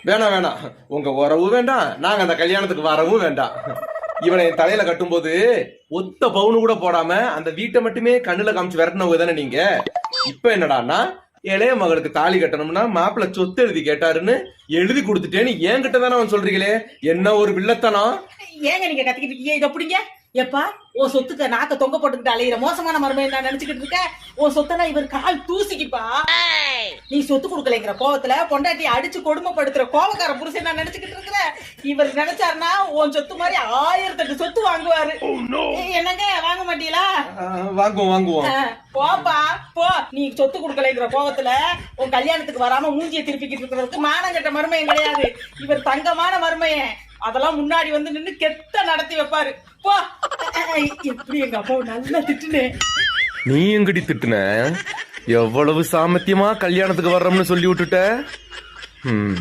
வேணாம் வேணாம், உங்க உறவு வேண்டாம், நாங்க அந்த கல்யாணத்துக்கு வரவும் வேண்டாம். இவனை என் தலையில கட்டும்போது ஒத்த பவுனு கூட போடாம அந்த வீட்டை மட்டுமே கண்ணுல காமிச்சு விரட்டினவங்க தானே நீங்க. இப்ப என்னடான்னா இளைய மகளுக்கு தாலி கட்டணும்னா மாப்பிள்ள சொத்து எழுதி கேட்டாருன்னு எழுதி கொடுத்துட்டேன்னு என்கிட்ட தானே அவன் சொல்றீங்களே, என்ன ஒரு வில்லத்தனம். ஏங்க நீங்க கத்திக்கிட்டு இருக்கீங்க? இதை பிடிங்க. எப்பா உன் சொத்துக்க நாக்க தொங்க போட்டுக்கிட்டு அலையிற மோசமான மருமையை நான் நினைச்சுக்கிட்டு இருக்க. உன் சொத்தனா இவர் கால் தூசிக்குப்பா. நீ சொத்து கொடுக்கலைங்கிற கோவத்துல பொண்டாட்டி அடிச்சு கொடுமைப்படுத்துற கோவக்கார புருஷன் நான் நினைச்சுக்கிட்டு இருக்கிற. இவர் நினைச்சாருன்னா உன் சொத்து மாதிரி 1008 சொத்து வாங்குவாரு. என்னங்க வாங்க மாட்டீங்களா? வாங்குவோம் வாங்குவோம். போப்பா போ. நீ சொத்து கொடுக்கலைங்கிற கோவத்துல உன் கல்யாணத்துக்கு வராம மூஞ்சியை திருப்பிக்கிட்டு இருக்கிறதுக்கு மானங்கட்ட மருமையும் கிடையாது. இவர் தங்கமான மருமையன். அதெல்லாம் முன்னாடி வந்து நின்னு கெட்ட நடத்தி வைப்பாரு. போ. எப்படி எங்க அப்பாவை நல்லா திட்டுனேன். நீ எங்கடி திட்டுன? எவ்வளவு சாமர்த்தியமா கல்யாணத்துக்கு வர்றோம்னு சொல்லி விட்டுட்ட.